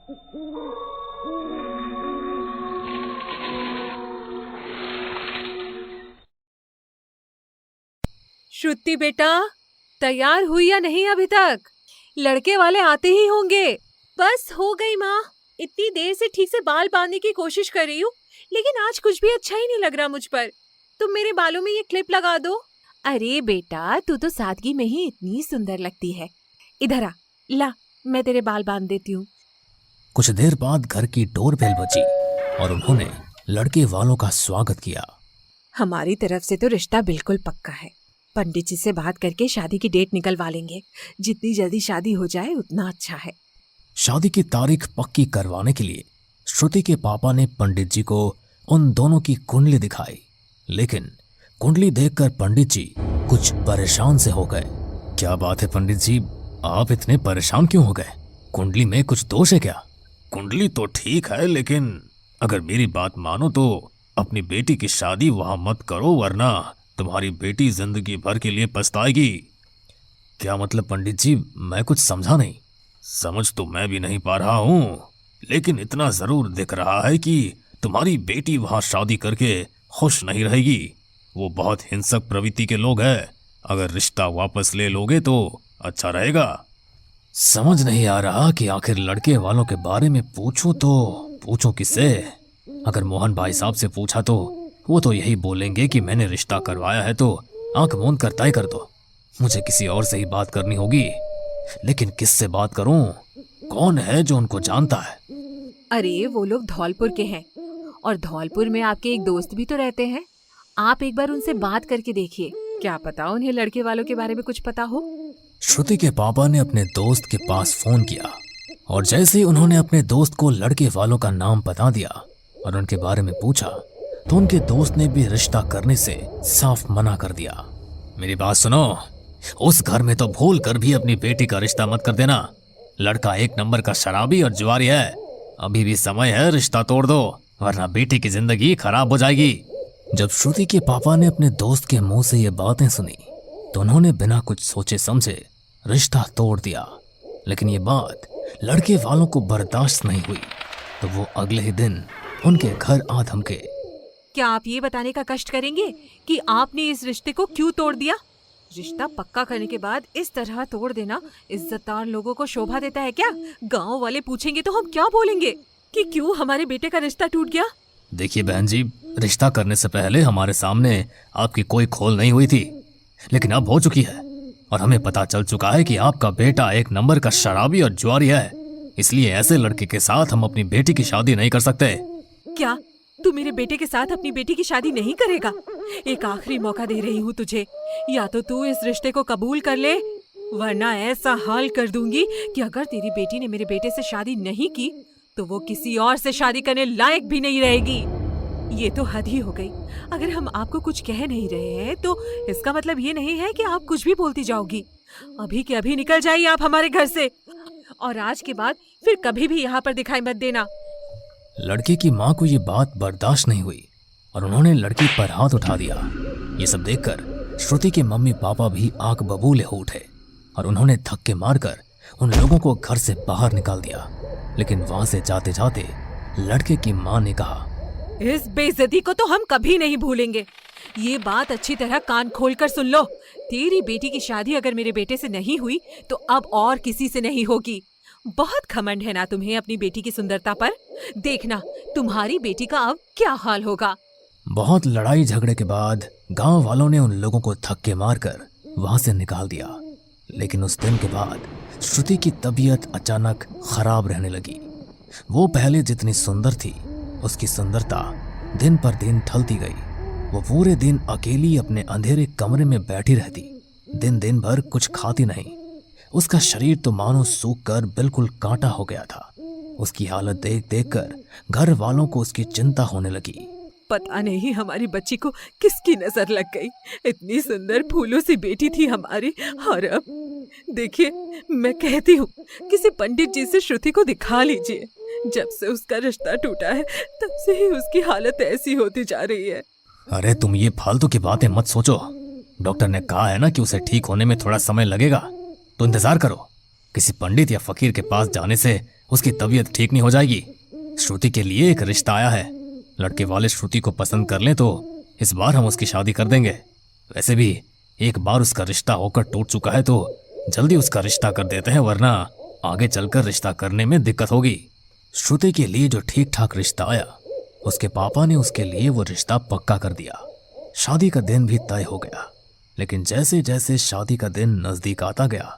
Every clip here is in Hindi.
श्रुति बेटा, तैयार हुई या नहीं अभी तक? लड़के वाले आते ही होंगे। बस हो गई माँ। इतनी देर से ठीक से बाल बांधने की कोशिश कर रही हूँ, लेकिन आज कुछ भी अच्छा ही नहीं लग रहा मुझ पर। तुम मेरे बालों में ये क्लिप लगा दो। अरे बेटा, तू तो सादगी में ही इतनी सुंदर लगती है। इधर आ, ला मैं तेरे बाल बांध देती हूँ। कुछ देर बाद घर की डोरबेल बजी और उन्होंने लड़के वालों का स्वागत किया। हमारी तरफ से तो रिश्ता बिल्कुल पक्का है। पंडित जी से बात करके शादी की डेट निकलवा लेंगे। जितनी जल्दी शादी हो जाए उतना अच्छा है। शादी की तारीख पक्की करवाने के लिए श्रुति के पापा ने पंडित जी को उन दोनों की कुंडली दिखाई, लेकिन कुंडली देखकर पंडित जी कुछ परेशान से हो गए। क्या बात है पंडित जी, आप इतने परेशान क्यों हो गए? कुंडली में कुछ दोष है क्या? कुंडली तो ठीक है, लेकिन अगर मेरी बात मानो तो अपनी बेटी की शादी वहां मत करो, वरना तुम्हारी बेटी जिंदगी भर के लिए पछताएगी। क्या मतलब पंडित जी, मैं कुछ समझा नहीं। समझ तो मैं भी नहीं पा रहा हूँ, लेकिन इतना जरूर दिख रहा है कि तुम्हारी बेटी वहां शादी करके खुश नहीं रहेगी। वो बहुत हिंसक प्रवृत्ति के लोग हैं। अगर रिश्ता वापस ले लोगे तो अच्छा रहेगा। समझ नहीं आ रहा कि आखिर लड़के वालों के बारे में पूछूं तो पूछूं किससे। अगर मोहन भाई साहब से पूछा तो वो तो यही बोलेंगे कि मैंने रिश्ता करवाया है तो आंख मूंद कर तय कर दो। मुझे किसी और से ही बात करनी होगी, लेकिन किससे बात करूं? कौन है जो उनको जानता है? अरे वो लोग धौलपुर के हैं, और धौलपुर में आपके एक दोस्त भी तो रहते हैं। आप एक बार उनसे बात करके देखिए, क्या पता उन्हें लड़के वालों के बारे में कुछ पता हो। श्रुति के पापा ने अपने दोस्त के पास फोन किया और जैसे ही उन्होंने अपने दोस्त को लड़के वालों का नाम बता दिया और उनके बारे में पूछा तो उनके दोस्त ने भी रिश्ता करने से साफ मना कर दिया। मेरी बात सुनो, उस घर में तो भूल कर भी अपनी बेटी का रिश्ता मत कर देना। लड़का एक नंबर का शराबी और जुआरी है। अभी भी समय है, रिश्ता तोड़ दो, वरना बेटी की जिंदगी खराब हो जाएगी। जब श्रुति के पापा ने अपने दोस्त के मुंह से ये बातें सुनी तो उन्होंने बिना कुछ सोचे समझे रिश्ता तोड़ दिया। लेकिन ये बात लड़के वालों को बर्दाश्त नहीं हुई, तो वो अगले ही दिन उनके घर आ धमके। क्या आप ये बताने का कष्ट करेंगे कि आपने इस रिश्ते को क्यों तोड़ दिया? रिश्ता पक्का करने के बाद इस तरह तोड़ देना इज्जतदार लोगों को शोभा देता है क्या? गांव वाले पूछेंगे तो हम क्या बोलेंगे कि क्यों हमारे बेटे का रिश्ता टूट गया? देखिए बहन जी, रिश्ता करने से पहले हमारे सामने आपकी कोई खोल नहीं हुई थी, लेकिन अब हो चुकी है और हमें पता चल चुका है कि आपका बेटा एक नंबर का शराबी और जुआरी है। इसलिए ऐसे लड़के के साथ हम अपनी बेटी की शादी नहीं कर सकते। क्या तू मेरे बेटे के साथ अपनी बेटी की शादी नहीं करेगा? एक आखिरी मौका दे रही हूँ तुझे, या तो तू इस रिश्ते को कबूल कर ले, वरना ऐसा हाल कर दूंगी कि अगर तेरी बेटी ने मेरे बेटे से शादी नहीं की तो वो किसी और से शादी करने लायक भी नहीं रहेगी। ये तो हद ही हो गई। अगर हम आपको कुछ कह नहीं रहे हैं तो इसका मतलब ये नहीं है कि आप कुछ भी बोलती जाओगी। अभी के अभी निकल जाइए आप हमारे घर से, और आज के बाद फिर कभी भी यहाँ पर दिखाई मत देना। लड़के की माँ को ये बात बर्दाश्त नहीं हुई और उन्होंने लड़की पर हाथ उठा दिया। ये सब देखकर श्रुति के मम्मी पापा भी आंख बबूले हो उठे और उन्होंने धक्के मारकर उन लोगों को घर से बाहर निकाल दिया। लेकिन वहां से जाते जाते लड़के की माँ ने कहा, इस बेइज्जती को तो हम कभी नहीं भूलेंगे। ये बात अच्छी तरह कान खोलकर सुन लो। तेरी बेटी की शादी अगर मेरे बेटे से नहीं हुई तो अब और किसी से नहीं होगी। बहुत घमंड है ना तुम्हें अपनी बेटी की सुंदरता पर। देखना तुम्हारी बेटी का अब क्या हाल होगा। बहुत लड़ाई झगड़े के बाद गांव वालों ने उन लोगों को धक्के मारकर वहां से निकाल दिया। लेकिन उस दिन के बाद श्रुति की तबीयत अचानक खराब रहने लगी। वो पहले जितनी सुंदर थी उसकी सुंदरता दिन पर दिन ढलती गई। वो पूरे दिन अकेली अपने अंधेरे कमरे में बैठी रहती, दिन भर कुछ खाती नहीं। उसका शरीर तो मानो सूख कर बिल्कुल कांटा हो गया था। उसकी हालत देख देख कर घर वालों को उसकी चिंता होने लगी। पता नहीं हमारी बच्ची को किसकी नजर लग गई। इतनी सुंदर फूलों सी बेटी थी हमारी, और अब देखिए, मैं कहती हूँ किसी पंडित जी से श्रुति को दिखा लीजिए। जब से उसका रिश्ता टूटा है तब से ही उसकी हालत ऐसी होती जा रही है। अरे तुम ये फालतू की बातें मत सोचो। डॉक्टर ने कहा है ना कि उसे ठीक होने में थोड़ा समय लगेगा, तो इंतजार करो। किसी पंडित या फकीर के पास जाने से उसकी तबीयत ठीक नहीं हो जाएगी। श्रुति के लिए एक रिश्ता आया है। लड़के वाले श्रुति को पसंद कर लें तो इस बार हम उसकी शादी कर देंगे। वैसे भी एक बार उसका रिश्ता होकर टूट चुका है तो जल्दी उसका रिश्ता कर देते हैं, वरना आगे चलकर रिश्ता करने में दिक्कत होगी। श्रुति के लिए जो ठीक ठाक रिश्ता आया, उसके पापा ने उसके लिए वो रिश्ता पक्का कर दिया। शादी का दिन भी तय हो गया। लेकिन जैसे जैसे शादी का दिन नजदीक आता गया,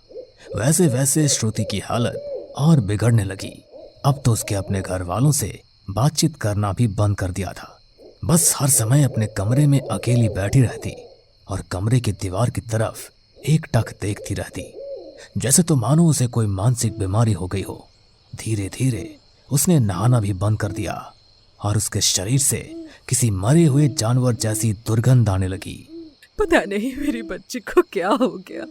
वैसे वैसे श्रुति की हालत और बिगड़ने लगी। अब तो उसके अपने घर वालों से बातचीत करना भी बंद कर दिया था। बस हर समय अपने कमरे में अकेली बैठी रहती और कमरे की दीवार की तरफ एकटक देखती रहती, जैसे तो मानो उसे कोई मानसिक बीमारी हो गई हो। धीरे धीरे उसने नहाना भी बंद कर दिया और उसके शरीर से किसी मरे हुए जानवर जैसी दुर्गंध आने लगी। पता नहीं मेरी बच्ची को क्या हो गया।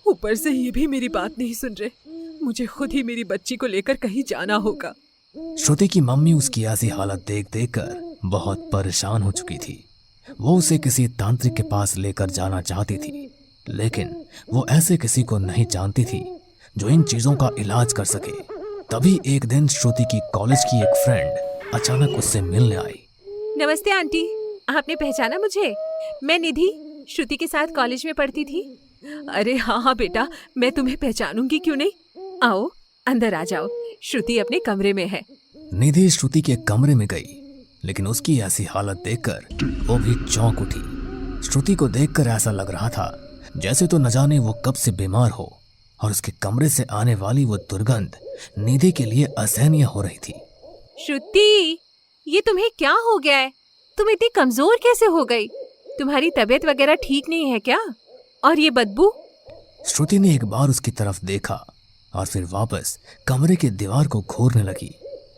ऊपर से ये भी मेरी बात नहीं सुन रहे। मुझे खुद ही मेरी बच्ची को लेकर कहीं जाना होगा। श्रुति की मम्मी उसकी ऐसी हालत देख देख कर बहुत परेशान हो चुकी थी। वो उसे किसी तांत्रिक के पास लेकर जाना चाहती थी, लेकिन वो ऐसे किसी को नहीं जानती थी जो इन चीजों का इलाज कर सके। तभी एक दिन श्रुति की कॉलेज की एक फ्रेंड अचानक उससे मिलने आई। नमस्ते आंटी, आपने पहचाना मुझे? मैं निधि, श्रुति के साथ कॉलेज में पढ़ती थी। अरे हाँ हाँ बेटा, मैं तुम्हें पहचानूंगी क्यों नहीं। आओ अंदर आ जाओ, श्रुति अपने कमरे में है। निधि श्रुति के कमरे में गई, लेकिन उसकी ऐसी हालत देखकर वो भी चौंक उठी। श्रुति को देखकर ऐसा लग रहा था जैसे तो न जाने वो कब से बीमार हो, और उसके कमरे से आने वाली वो दुर्गंध निधि के लिए असहनीय हो रही थी। श्रुति, ये तुम्हें क्या हो गया है? तुम इतनी कमजोर कैसे हो गई? तुम्हारी तबीयत वगैरह ठीक नहीं है क्या? और ये बदबू? श्रुति ने एक बार उसकी तरफ देखा और फिर वापस कमरे की दीवार को घूरने लगी।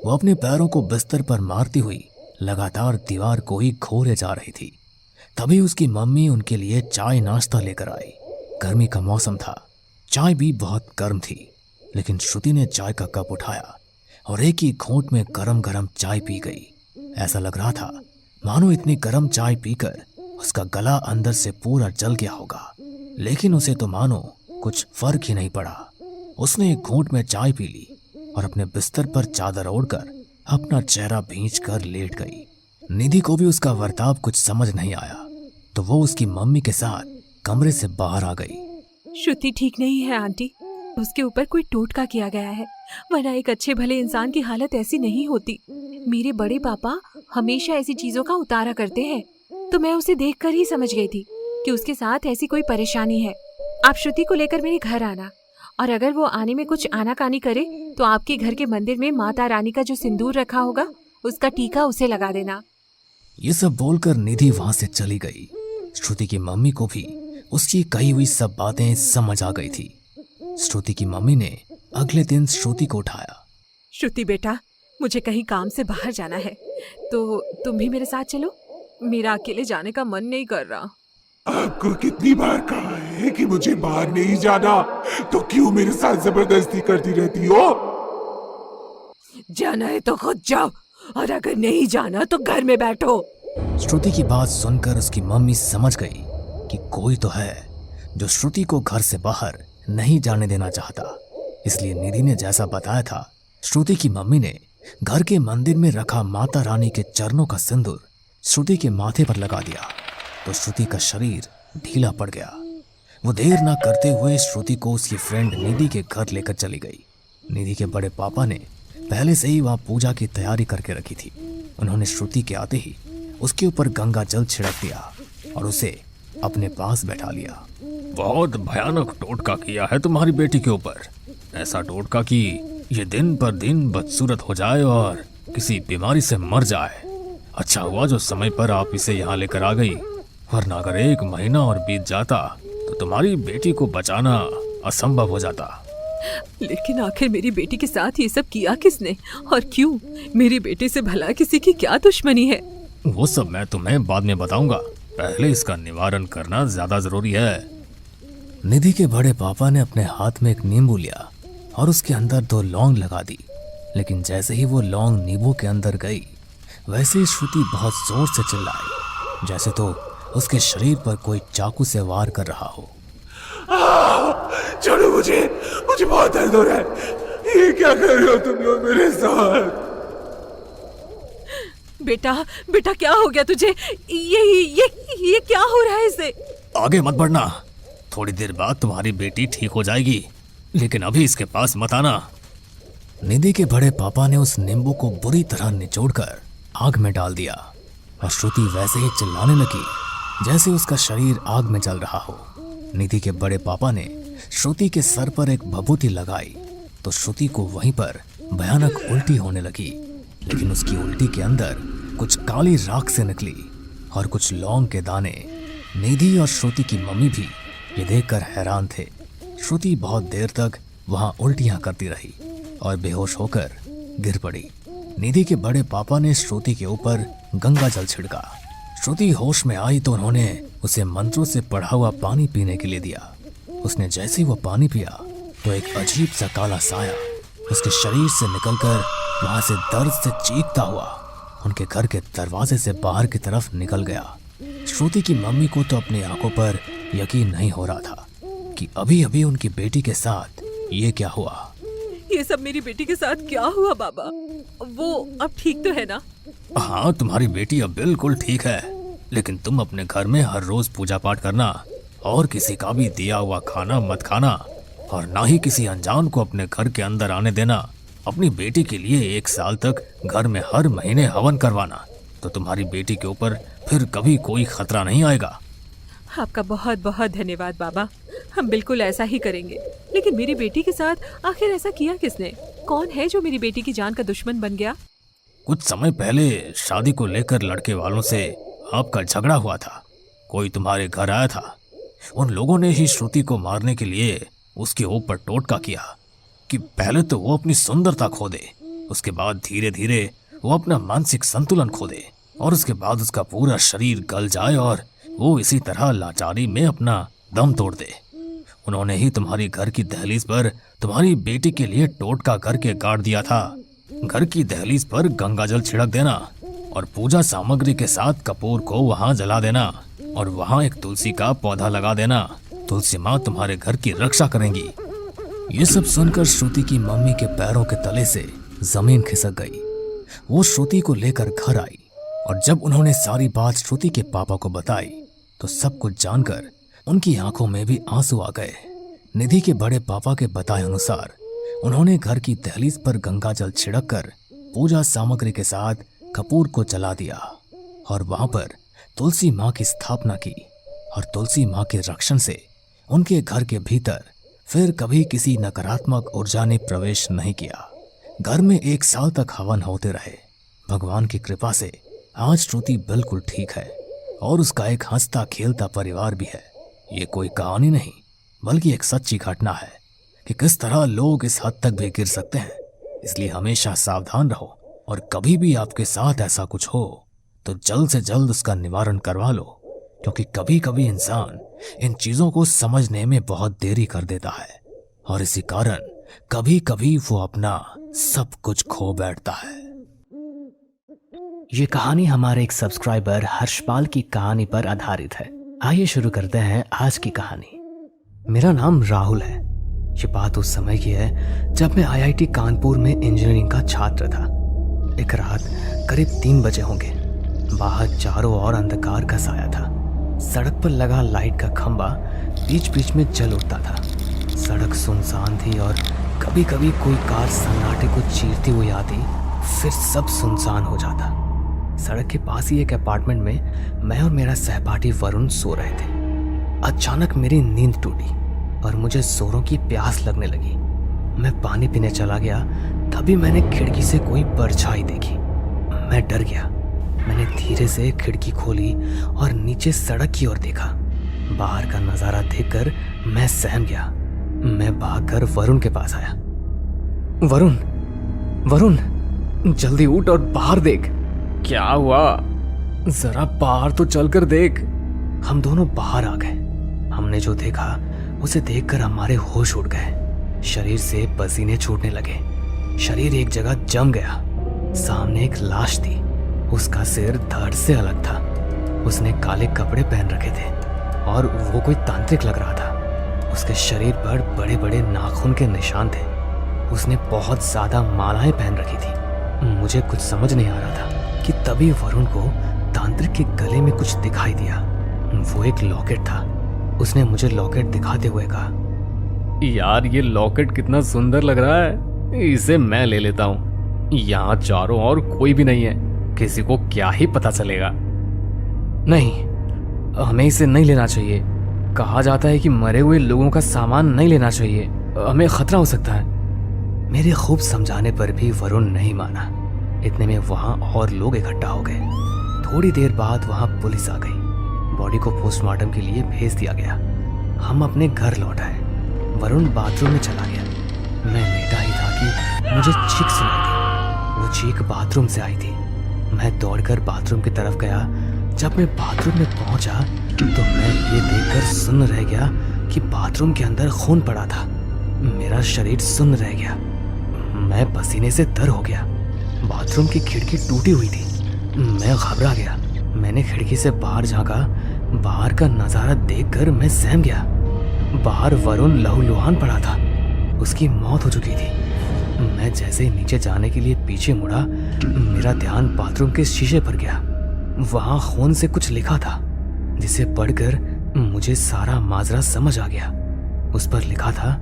वो अपने पैरों को बिस्तर पर मारती हुई लगातार दीवार को ही घूरे जा रही थी। तभी उसकी मम्मी उनके लिए चाय नाश्ता लेकर आई। गर्मी का मौसम था, चाय भी बहुत गर्म थी, लेकिन श्रुति ने चाय का कप उठाया और एक ही घूंट में गरम गरम चाय पी गई। ऐसा लग रहा था मानो इतनी गरम चाय पीकर उसका गला अंदर से पूरा जल गया होगा, लेकिन उसे तो मानो कुछ फर्क ही नहीं पड़ा। उसने एक घूंट में चाय पी ली और अपने बिस्तर पर चादर ओढ़कर अपना चेहरा भींच कर लेट गई। निधि को भी उसका वर्ताव कुछ समझ नहीं आया, तो वो उसकी मम्मी के साथ कमरे से बाहर आ गई। श्रुति ठीक नहीं है आंटी, उसके ऊपर कोई टोटका किया गया है, वरना एक अच्छे भले इंसान की हालत ऐसी नहीं होती। मेरे बड़े पापा हमेशा ऐसी चीजों का उतारा करते हैं, तो मैं उसे देखकर ही समझ गई थी कि उसके साथ ऐसी कोई परेशानी है। आप श्रुति को लेकर मेरे घर आना, और अगर वो आने में कुछ आनाकानी करे तो आपके घर के मंदिर में माता रानी का जो सिंदूर रखा होगा उसका टीका उसे लगा देना। ये सब बोलकर निधि वहां से चली गई। श्रुति की मम्मी को भी उसकी कही हुई सब बातें समझ आ गई थी। श्रुति की मम्मी ने अगले दिन श्रुति को उठाया। श्रुति बेटा, मुझे कहीं काम से बाहर जाना है, तो तुम भी मेरे साथ चलो। मेरा अकेले जाने का मन नहीं कर रहा। आपको कितनी बार कहा है कि मुझे बाहर नहीं जाना, तो क्यों मेरे साथ जबरदस्ती करती रहती हो? जाना है तो खुद जाओ, और अगर नहीं जाना तो घर में बैठो। श्रुति की बात सुनकर उसकी मम्मी समझ गई कि कोई तो है जो श्रुति को घर से बाहर नहीं जाने देना चाहता। इसलिए निधि ने जैसा बताया था, श्रुति की मम्मी ने घर के मंदिर में रखा माता रानी के चरणों का सिंदूर श्रुति के माथे पर लगा दिया, तो श्रुति का शरीर ढीला पड़ गया। वो देर ना करते हुए श्रुति को उसकी फ्रेंड निधि के घर लेकर चली गई। निधि के बड़े पापा ने पहले से ही वहां पूजा की तैयारी करके रखी थी। उन्होंने श्रुति के आते ही उसके ऊपर गंगा जल छिड़क दिया और उसे अपने पास बैठा लिया। बहुत भयानक टोटका किया है तुम्हारी बेटी के ऊपर। ऐसा टोटका कि ये दिन पर दिन बदसूरत हो जाए और किसी बीमारी से मर जाए। अच्छा हुआ जो समय पर आप इसे यहाँ लेकर आ गई, वरना अगर 1 महीना और बीत जाता तो तुम्हारी बेटी को बचाना असंभव हो जाता। लेकिन आखिर मेरी बेटी के साथ ये सब किया किसने और क्यों? मेरी बेटे से भला किसी की क्या दुश्मनी है? वो सब मैं तुम्हें बाद में बताऊंगा, पहले इसका निवारण करना ज्यादा जरूरी है। निधि के बड़े पापा ने अपने हाथ में एक नींबू लिया और उसके अंदर 2 लौंग लगा दी, लेकिन जैसे ही वो लौंग नींबू के अंदर गई, वैसे ही श्रुति बहुत जोर से चिल्लाई, जैसे तो उसके शरीर पर कोई चाकू से वार कर रहा हो। छोड़ो मुझे बहुत दर्द हो रहा है। ये क्या कर रहे हो तुम लोग मेरे साथ? बेटा बेटा क्या हो गया तुझे? ये क्या हो रहा है इसे? आगे मत बढ़ना, थोड़ी देर बाद तुम्हारी बेटी ठीक हो जाएगी, लेकिन अभी इसके पास मत आना। निधि के बड़े पापा ने उस नींबू को बुरी तरह निचोड़कर आग में डाल दिया और श्रुति वैसे ही चिल्लाने लगी जैसे उसका शरीर आग में जल रहा हो। निधि के बड़े पापा ने श्रुति के सर पर एक भभूति लगाई तो श्रुति को वहीं पर भयानक उल्टी होने लगी, लेकिन उसकी उल्टी के अंदर कुछ काली राख से निकली और कुछ लौंग के दाने। निधि और श्रुति की मम्मी भी ये देखकर हैरान थे। श्रुति बहुत देर तक वहां उल्टियां करती रही और बेहोश होकर गिर पड़ी। निधि के बड़े पापा ने श्रुति के ऊपर गंगा जल छिड़का। श्रुति होश में आई तो उन्होंने उसे मंत्रों से पढ़ा हुआ पानी पीने के लिए दिया। उसने जैसे ही वो पानी पिया तो एक अजीब सा काला साया उसके शरीर से निकलकर वहां से दर्द से चीखता हुआ उनके घर के दरवाजे से बाहर की तरफ निकल गया। श्रुति की मम्मी को तो अपनी आंखों पर यकीन नहीं हो रहा था कि अभी अभी उनकी बेटी के साथ ये क्या हुआ। ये सब मेरी बेटी के साथ क्या हुआ बाबा? वो अब ठीक तो है ना? हाँ, तुम्हारी बेटी अब बिल्कुल ठीक है, लेकिन तुम अपने घर में हर रोज पूजा पाठ करना और किसी का भी दिया हुआ खाना मत खाना और ना ही किसी अनजान को अपने घर के अंदर आने देना। अपनी बेटी के लिए 1 साल तक घर में हर महीने हवन करवाना, तो तुम्हारी बेटी के ऊपर फिर कभी कोई खतरा नहीं आएगा। आपका बहुत बहुत धन्यवाद बाबा, हम बिल्कुल ऐसा ही करेंगे। लेकिन मेरी बेटी के साथ आखिर ऐसा किया किसने? कौन है जो मेरी बेटी की जान का दुश्मन बन गया? कुछ समय पहले शादी को लेकर लड़के वालों से आपका झगड़ा हुआ था। कोई तुम्हारे घर आया था। उन लोगों ने ही श्रुति को मारने के लिए उसके ऊपर टोटका किया कि पहले तो वो अपनी सुंदरता खो दे, उसके बाद धीरे धीरे वो अपना मानसिक संतुलन खो दे और उसके बाद उसका पूरा शरीर गल जाए और वो इसी तरह लाचारी में अपना दम तोड़ दे। उन्होंने ही तुम्हारी घर की दहलीज पर तुम्हारी बेटी के लिए टोटका करके गाड़ दिया था। घर की दहलीज पर गंगा जल छिड़क देना और पूजा सामग्री के साथ कपूर को वहां जला देना और वहां एक तुलसी का पौधा लगा देना। तुलसी माँ तुम्हारे घर की रक्षा करेंगी। ये सब सुनकर श्रुति की मम्मी के पैरों के तले से जमीन खिसक गई। वो श्रुति को लेकर घर आई और जब उन्होंने सारी बात श्रुति के पापा को बताई तो सब कुछ जानकर उनकी आंखों में भी आंसू आ गए। निधि के बड़े पापा के बताए अनुसार उन्होंने घर की दहलीज पर गंगा जल छिड़ककर पूजा सामग्री के साथ कपूर को जला दिया और वहां पर तुलसी माँ की स्थापना की और तुलसी माँ के रक्षण से उनके घर के भीतर फिर कभी किसी नकारात्मक ऊर्जा ने प्रवेश नहीं किया। घर में 1 साल तक हवन होते रहे। भगवान की कृपा से आज श्रुति बिल्कुल ठीक है और उसका एक हंसता खेलता परिवार भी है। ये कोई कहानी नहीं बल्कि एक सच्ची घटना है कि किस तरह लोग इस हद तक भी गिर सकते हैं। इसलिए हमेशा सावधान रहो और कभी भी आपके साथ ऐसा कुछ हो तो जल्द से जल्द उसका निवारण करवा लो, क्योंकि कभी कभी इंसान इन चीजों को समझने में बहुत देरी कर देता है और इसी कारण कभी कभी वो अपना सब कुछ खो बैठता है। ये कहानी हमारे एक सब्सक्राइबर हर्षपाल की कहानी पर आधारित है। आइए शुरू करते हैं आज की कहानी। मेरा नाम राहुल है। ये बात उस समय की है जब मैं IIT कानपुर में इंजीनियरिंग का छात्र था। एक रात करीब 3 बजे होंगे। बाहर चारों ओर अंधकार का साया था। सड़क पर लगा लाइट का खंभा बीच बीच में जल उठता था। सड़क सुनसान थी और कभी कभी कोई कार सन्नाटे को चीरती हुई आती, फिर सब सुनसान हो जाता। सड़क के पास ही एक अपार्टमेंट में मैं और मेरा सहपाठी वरुण सो रहे थे। अचानक मेरी नींद टूटी और मुझे जोरों की प्यास लगने लगी। मैं पानी पीने चला गया, तभी मैंने खिड़की से कोई परछाई देखी। मैं डर गया। मैंने धीरे से खिड़की खोली और नीचे सड़क की ओर देखा। बाहर का नजारा देखकर मैं सहम गया। मैं भागकर वरुण के पास आया। वरुण, वरुण, जल्दी उठ और बाहर देख। क्या हुआ? जरा बाहर तो चलकर देख। हम दोनों बाहर आ गए। हमने जो देखा उसे देखकर हमारे होश उड़ गए। शरीर से पसीने छूटने लगे। शरीर एक जगह जम गया। सामने एक लाश थी। उसका सिर धड़ से अलग था। उसने काले कपड़े पहन रखे थे और वो कोई तांत्रिक लग रहा था। उसके शरीर पर बड़े बड़े नाखून के निशान थे। उसने बहुत ज्यादा मालाएं पहन रखी थी। मुझे कुछ समझ नहीं आ रहा था कि तभी वरुण को तांत्रिक के गले में कुछ दिखाई दिया। वो एक लॉकेट था। उसने मुझे लॉकेट दिखाते हुए कहा, यार ये लॉकेट कितना सुंदर लग रहा है, इसे मैं ले लेता हूँ। यहाँ चारों ओर कोई भी नहीं है, किसी को क्या ही पता चलेगा। नहीं, हमें इसे नहीं लेना चाहिए। कहा जाता है कि मरे हुए लोगों का सामान नहीं लेना चाहिए, हमें खतरा हो सकता है। मेरे खूब समझाने पर भी वरुण नहीं माना। इतने में वहां और लोग इकट्ठा हो गए। थोड़ी देर बाद वहां पुलिस आ गई। बॉडी को पोस्टमार्टम के लिए भेज दिया गया। हम अपने घर लौट आए। वरुण बाथरूम में चला गया। मैं लेटा ही था कि मुझे चीख सुनाई दी। वो चीख बाथरूम से आई थी। मैं दौड़कर बाथरूम की तरफ गया। जब मैं बाथरूम में पहुंचा तो मैं ये देखकर सुन्न रह गया कि बाथरूम के अंदर खून पड़ा था। मेरा शरीर सुन्न रह गया। मैं पसीने से तर हो गया। बाथरूम की खिड़की टूटी हुई थी। मैं घबरा गया। मैंने खिड़की से बाहर झांका। बाहर का नजारा देखकर मैं सहम गया। बाहर वरुण लहूलुहान पड़ा था। उसकी मौत हो चुकी थी। मैं जैसे ही नीचे जाने के लिए पीछे मुड़ा, मेरा ध्यान बाथरूम के शीशे पर गया। वहां खून से कुछ लिखा था, जिसे पढ़कर मुझे सारा माजरा समझ आ गया। उस पर लिखा था,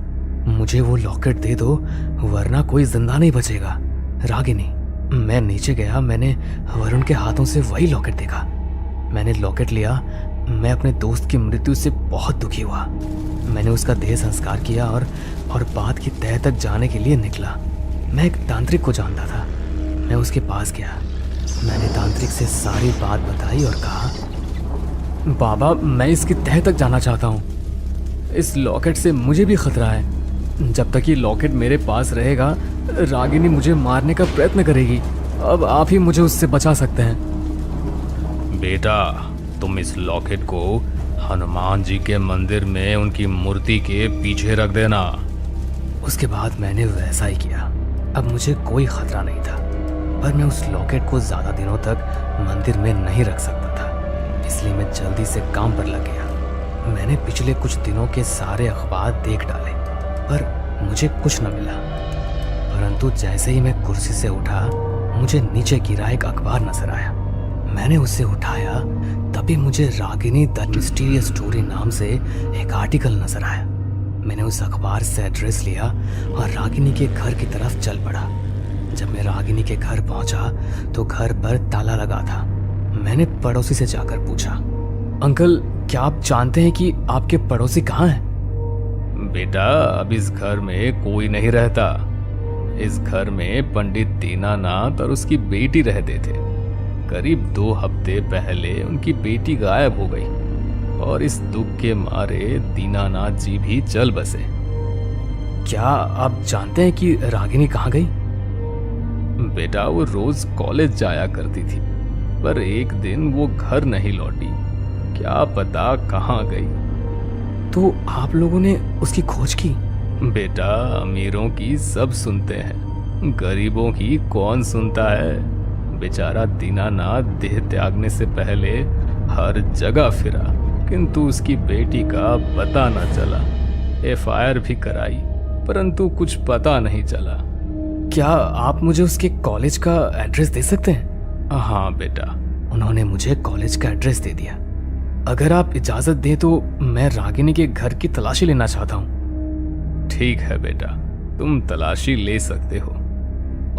मुझे वो लॉकेट दे दो वरना कोई जिंदा नहीं बचेगा, रागिनी। मैं नीचे गया। मैंने वरुण के हाथों से वही लॉकेट देखा। मैंने लॉकेट लिया। मैं अपने दोस्त की मृत्यु से बहुत दुखी हुआ। मैंने उसका देह संस्कार किया और बात की तह तक जाने के लिए निकला। मैं एक तांत्रिक को जानता था। मैं उसके पास गया। मैंने तांत्रिक से सारी बात बताई और कहा, बाबा मैं इसकी तह तक जाना चाहता हूँ। इस लॉकेट से मुझे भी खतरा है। जब तक ये लॉकेट मेरे पास रहेगा, रागिनी मुझे मारने का प्रयत्न करेगी। अब आप ही मुझे उससे बचा सकते हैं। बेटा, तुम इस लॉकेट को हनुमान जी के मंदिर में उनकी मूर्ति के पीछे रख देना। उसके बाद मैंने वैसा ही किया। अब मुझे कोई खतरा नहीं था, पर मैं उस लॉकेट को ज्यादा दिनों तक मंदिर में नहीं रख सकता था, इसलिए मैं जल्दी से काम पर लग गया। मैंने पिछले कुछ दिनों के सारे अखबार देख डाले, पर मुझे कुछ न मिला। परंतु जैसे ही मैं कुर्सी से उठा, मुझे नीचे गिरा एक अखबार नजर आया। मैंने उसे उठाया, तभी मुझे रागिनी द मिस्टीरियस स्टोरी नाम से एक आर्टिकल नजर आया। मैंने उस अखबार से एड्रेस लिया और रागिनी के घर की तरफ चल पड़ा। जब मैं रागिनी के घर पहुंचा तो घर पर ताला लगा था। मैंने पड़ोसी से जाकर पूछा, अंकल क्या आप जानते हैं कि आपके पड़ोसी कहाँ हैं? बेटा, अब इस घर में कोई नहीं रहता। इस घर में पंडित दीनानाथ और उसकी बेटी रहते थे। करीब 2 हफ्ते पहले उनकी बेटी गायब हो गई और इस दुख के मारे दीनानाथ जी भी चल बसे। क्या आप जानते हैं कि रागिनी कहाँ गई? बेटा, वो रोज कॉलेज जाया करती थी, पर एक दिन वो घर नहीं लौटी। क्या पता कहाँ गई। तो आप लोगों ने उसकी खोज की? बेटा, अमीरों की सब सुनते हैं, गरीबों की कौन सुनता है। बेचारा दीनानाथ देह त्यागने से पहले हर जगह फिरा, किंतु उसकी बेटी का पता न चला। FIR भी कराई, परंतु कुछ पता नहीं चला। क्या आप मुझे उसके कॉलेज का एड्रेस दे सकते हैं? हाँ बेटा। उन्होंने मुझे कॉलेज का एड्रेस दे दिया। अगर आप इजाजत दें तो मैं रागिनी के घर की तलाशी लेना चाहता हूँ। ठीक है बेटा, तुम तलाशी ले सकते हो।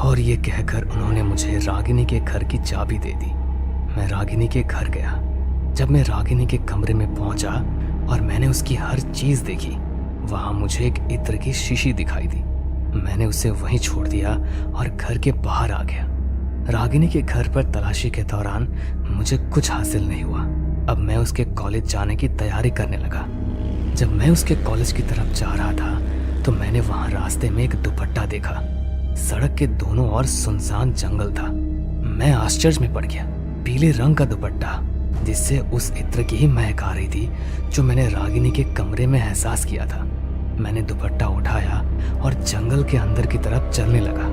और ये कहकर उन्होंने मुझे रागिनी के घर की चाबी दे दी। मैं रागिनी के घर गया। जब मैं रागिनी के कमरे में पहुंचा और मैंने उसकी हर चीज देखी, वहां मुझे एक इत्र की शीशी दिखाई दी। मैंने उसे वहीं छोड़ दिया और घर के बाहर आ गया। रागिनी के घर पर तलाशी के दौरान मुझे कुछ हासिल नहीं हुआ। अब मैं उसके कॉलेज जाने की तैयारी करने लगा। जब मैं उसके कॉलेज की तरफ जा रहा था तो मैंने वहां रास्ते में एक दुपट्टा देखा। सड़क के दोनों ओर सुनसान जंगल था। मैं आश्चर्य में पड़ गया। पीले रंग का दुपट्टा, जिससे उस इत्र की ही महक आ रही थी जो मैंने रागिनी के कमरे में एहसास किया था। मैंने दुपट्टा उठाया और जंगल के अंदर की तरफ चलने लगा।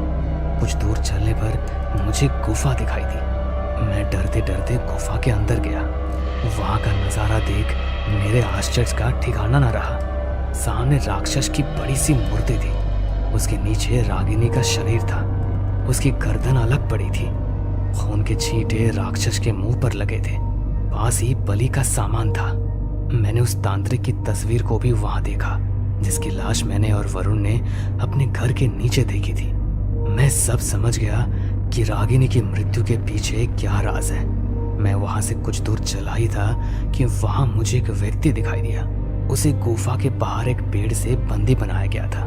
कुछ दूर चलने पर मुझे गुफा दिखाई दी। मैं डरते डरते गुफा के अंदर गया। वहां का नजारा देख मेरे आश्चर्य का ठिकाना न रहा। सामने राक्षस की बड़ी सी मूर्ति थी। उसके नीचे रागिनी का शरीर था। उसकी गर्दन अलग पड़ी थी। खून के छींटे राक्षस के मुंह पर लगे थे। पास ही बलि का सामान था। मैंने उस तांत्रिक की तस्वीर को भी वहां देखा, जिसकी लाश मैंने और वरुण ने अपने घर के नीचे देखी थी। मैं सब समझ गया कि रागिनी की मृत्यु के पीछे क्या राज है। मैं वहां से कुछ दूर चला ही था कि वहां मुझे एक व्यक्ति दिखाई दिया। उसे गुफा के बाहर एक पेड़ से बंदी बनाया गया था।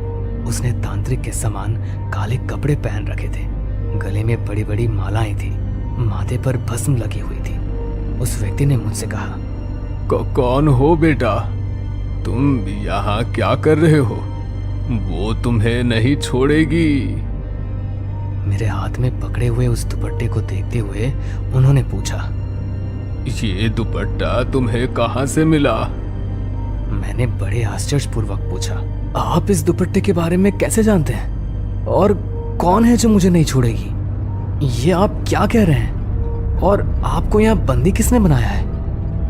उसने तांत्रिक के समान काले कपड़े पहन रखे थे। गले में बड़ी बड़ी मालाएं थी। माथे पर भस्म लगी हुई थी। उस व्यक्ति ने मुझसे कहा, कौन हो बेटा? तुम यहाँ क्या कर रहे हो? वो तुम्हें नहीं छोड़ेगी। मेरे हाथ में पकड़े हुए उस दुपट्टे को देखते हुए उन्होंने पूछा, ये दुपट्टा तुम्हें कहाँ से मिला? मैंने बड़े आश्चर्यपूर्वक पूछा, आप इस दुपट्टे के बारे में कैसे जानते हैं? और कौन है जो मुझे नहीं छोड़ेगी? ये आप क्या कह रहे हैं? और आपको यहाँ बंदी किसने बनाया है?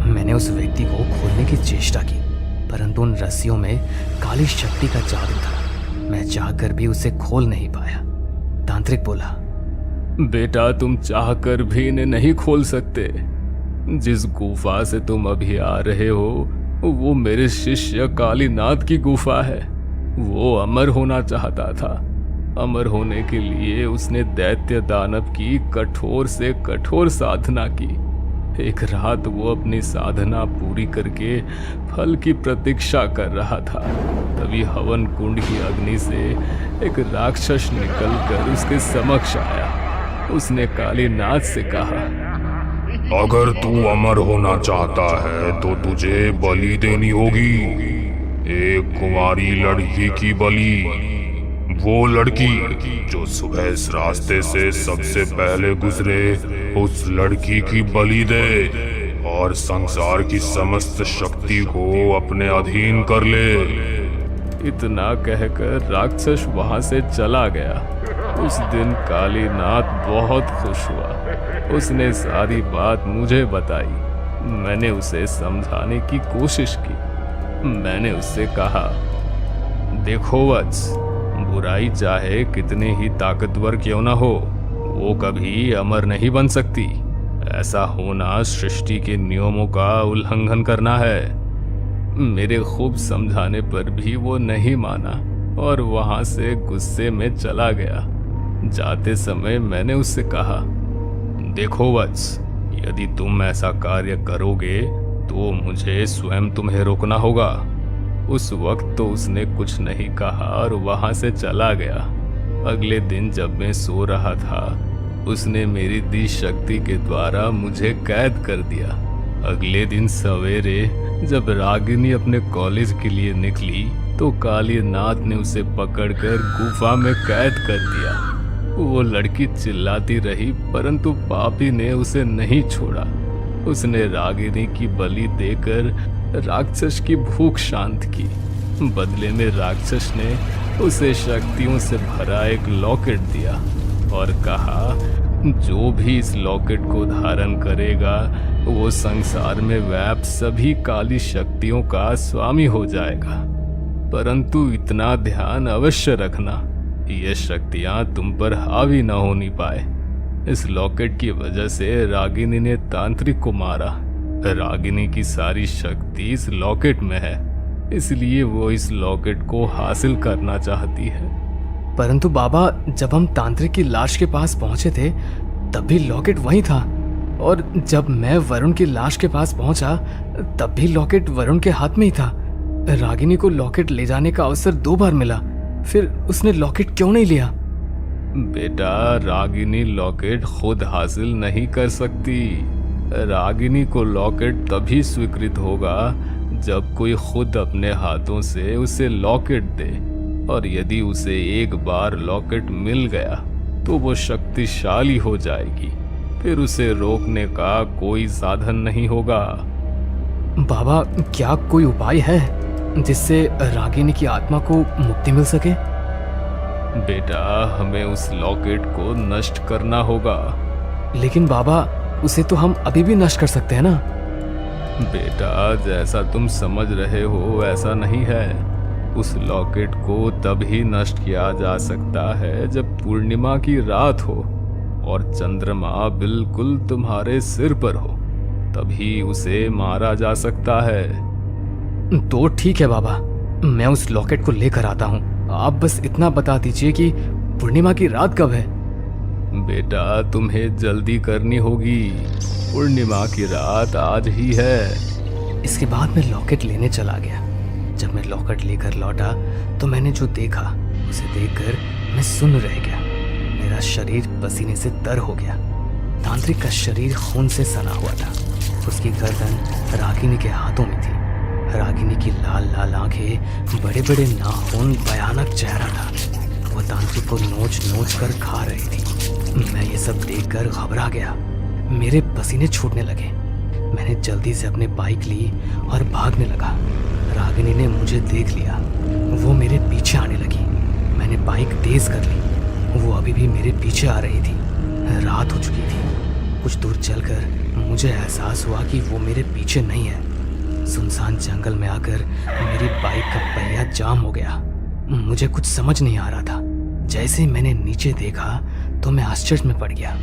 मैंने उस व्यक्ति को खोलने की चेष्टा की, परंतु उन रस्सियों में काली शक्ति का जादू था। मैं चाहकर भी उसे खोल नहीं पाया। तांत्रिक बोला, बेटा तुम चाहकर भी इन्हें नहीं खोल सकते। जिस गुफा से तुम अभी आ रहे हो वो मेरे शिष्य कालीनाथ की गुफा है। वो अमर होना चाहता था। अमर होने के लिए उसने दैत्य दानव की कठोर से कठोर साधना की। एक रात वो अपनी साधना पूरी करके फल की प्रतीक्षा कर रहा था। तभी हवन कुंड की अग्नि से एक राक्षस निकलकर उसके समक्ष आया। उसने कालीनाथ से कहा, अगर तू अमर होना चाहता है तो तुझे बलि देनी होगी। एक कुंवारी लड़की की बलि। वो लड़की जो सुबह इस रास्ते से सबसे पहले गुजरे, उस लड़की की बलि दे और संसार की समस्त शक्ति को अपने अधीन कर ले। इतना कहकर राक्षस वहां से चला गया। उस दिन कालीनाथ बहुत खुश हुआ। उसने सारी बात मुझे बताई। मैंने उसे समझाने की कोशिश की। मैंने उससे कहा, देखो वत्स, बुराई चाहे कितनी ही ताकतवर क्यों ना हो, वो कभी अमर नहीं बन सकती। ऐसा होना सृष्टि के नियमों का उल्लंघन करना है। मेरे खूब समझाने पर भी वो नहीं माना और वहां से गुस्से में चला गया। जाते समय मैंने उससे कहा, देखो वत्स, यदि तुम ऐसा कार्य करोगे तो मुझे स्वयं तुम्हें रोकना होगा। उस वक्त तो उसने कुछ नहीं कहा और वहां से चला गया। अगले दिन जब मैं सो रहा था, उसने मेरी दी शक्ति के द्वारा मुझे कैद कर दिया। अगले दिन सवेरे जब रागिनी अपने कॉलेज के लिए निकली तो कालीनाथ ने उसे पकड़कर गुफा में कैद कर दिया। वो लड़की चिल्लाती रही, परंतु पापी ने उसे नहीं छोड़ा। उसने रागिनी की बलि देकर राक्षस की भूख शांत की। बदले में राक्षस ने उसे शक्तियों से भरा एक लॉकेट दिया और कहा, जो भी इस लॉकेट को धारण करेगा वो संसार में व्याप्त सभी काली शक्तियों का स्वामी हो जाएगा। परंतु इतना ध्यान अवश्य रखना, ये शक्तियां तुम पर हावी न होनी पाए। इस लॉकेट की वजह से रागिनी ने तांत्रिक को मारा। रागिनी की सारी शक्ति इस लॉकेट में है, इसलिए वो इस लॉकेट को हासिल करना चाहती है। परंतु बाबा, जब हम तांत्रिक की लाश के पास पहुंचे थे तब भी लॉकेट वहीं था, और जब मैं वरुण की लाश के पास पहुंचा तब भी लॉकेट वरुण के हाथ में ही था। रागिनी को लॉकेट ले जाने का अवसर 2 बार मिला, फिर उसने लॉकेट क्यों नहीं लिया? बेटा, रागिनी लॉकेट खुद हासिल नहीं कर सकती। रागिनी को लॉकेट तभी स्वीकृत होगा जब कोई खुद अपने हाथों से उसे लॉकेट दे, और यदि उसे एक बार लॉकेट मिल गया तो वो शक्तिशाली हो जाएगी। फिर उसे रोकने का कोई साधन नहीं होगा। बाबा, क्या कोई उपाय है जिससे रागिनी की आत्मा को मुक्ति मिल सके? बेटा, हमें उस लॉकेट को नष्ट करना होगा। लेकिन बाबा, उसे तो हम अभी भी नष्ट कर सकते हैं ना? बेटा, जैसा तुम समझ रहे हो ऐसा नहीं है। उस लॉकेट को तभी नष्ट किया जा सकता है जब पूर्णिमा की रात हो और चंद्रमा बिल्कुल तुम्हारे सिर पर हो, तभी उसे मारा जा सकता है। तो ठीक है बाबा, मैं उस लॉकेट को लेकर आता हूँ। आप बस इतना बता दीजिए कि पूर्णिमा की रात कब है। बेटा, तुम्हें जल्दी करनी होगी, पूर्णिमा की रात आज ही है। इसके बाद मैं लॉकेट लेने चला गया। जब मैं लॉकेट लेकर लौटा तो मैंने जो देखा उसे देखकर मैं सुन्न रह गया। मेरा शरीर पसीने से तर हो गया। तांत्रिक का शरीर खून से सना हुआ था। उसकी गर्दन रागिनी के हाथों में थी। रागिनी की लाल लाल आंखें, बड़े बड़े नाखून, भयानक चेहरा था। वो तांत्रिक को नोच नोच कर खा रही थी। मैं ये सब देखकर घबरा गया। मेरे पसीने छूटने लगे। मैंने जल्दी से अपने बाइक ली और भागने लगा। रागिनी ने मुझे देख लिया। वो मेरे पीछे आने लगी। मैंने बाइक तेज कर ली। वो अभी भी मेरे पीछे आ रही थी। रात हो चुकी थी। कुछ दूर चलकर मुझे एहसास हुआ कि वो मेरे पीछे नहीं है। सुनसान जंगल में आकर मेरी बाइक का पहिया जाम हो गया। मुझे कुछ समझ नहीं आ रहा था। जैसे ही मैंने नीचे देखा तो मैं आश्चर्य में पड़ गया।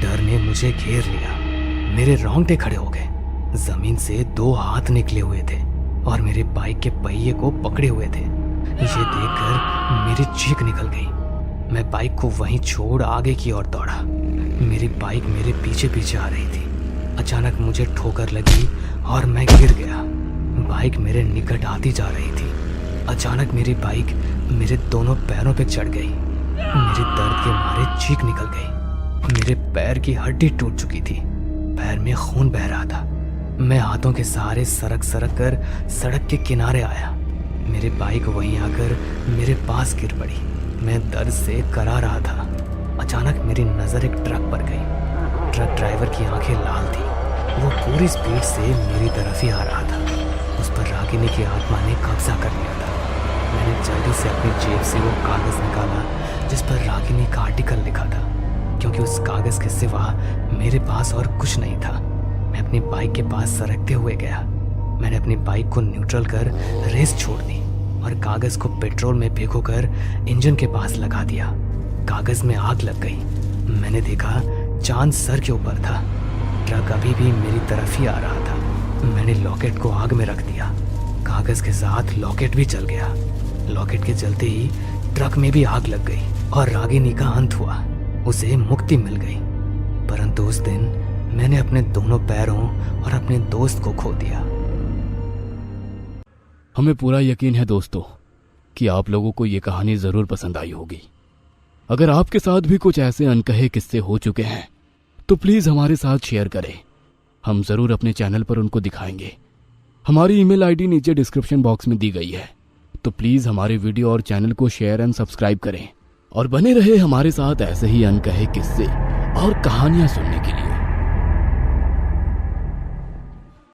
डर ने मुझे घेर लिया। मेरे रोंगटे खड़े हो गए। जमीन से 2 हाथ निकले हुए थे और मेरे बाइक के पहिए को पकड़े हुए थे। ये देखकर मेरी चीख निकल गई। मैं बाइक को वहीं छोड़ आगे की ओर दौड़ा। मेरी बाइक मेरे पीछे पीछे आ रही थी। अचानक मुझे ठोकर लगी और मैं गिर गया। बाइक मेरे निकट आती जा रही थी। अचानक मेरी बाइक मेरे दोनों पैरों पे चढ़ गई। मेरे दर्द के मारे चीख निकल गई। मेरे पैर की हड्डी टूट चुकी थी। पैर में खून बह रहा था। मैं हाथों के सहारे सरक सरक कर सड़क के किनारे आया। मेरी बाइक वहीं आकर मेरे पास गिर पड़ी। मैं दर्द से करा रहा था। अचानक मेरी नज़र एक ट्रक पर गई। ट्रक ड्राइवर की आंखें लाल थी। वो पूरी स्पीड से मेरी तरफ ही आ रहा था। उस पर रागिनी की आत्मा ने कब्जा कर लिया था। मैंने जल्दी से अपनी जेब से वो कागज़ निकाला जिस पर रागिनी का आर्टिकल लिखा था, क्योंकि उस कागज़ के सिवा मेरे पास और कुछ नहीं था। मैं अपनी बाइक के पास सरकते हुए गया। मैंने अपनी बाइक को न्यूट्रल कर रेस छोड़ दी और कागज़ को पेट्रोल में भिगोकर इंजन के पास लगा दिया। कागज़ में आग लग गई। मैंने देखा चांद सर के ऊपर था। ट्रक अभी भी मेरी तरफ ही आ रहा था। मैंने लॉकेट को आग में रख दिया। कागज़ के साथ लॉकेट भी जल गया। लॉकेट के जलते ही ट्रक में भी आग लग गई और रागिनी का अंत हुआ। उसे मुक्ति मिल गई। परंतु उस दिन मैंने अपने दोनों पैरों और अपने दोस्त को खो दिया। हमें पूरा यकीन है दोस्तों कि आप लोगों को ये कहानी ज़रूर पसंद आई होगी। अगर आपके साथ भी कुछ ऐसे अनकहे किस्से हो चुके हैं तो प्लीज़ हमारे साथ शेयर करें। हम ज़रूर अपने चैनल पर उनको दिखाएंगे। हमारी ईमेल आईडी नीचे डिस्क्रिप्शन बॉक्स में दी गई है, तो प्लीज़ हमारे वीडियो और चैनल को शेयर एंड सब्सक्राइब करें और बने रहे हमारे साथ ऐसे ही अनकहे किस्से और कहानियाँ सुनने के लिए।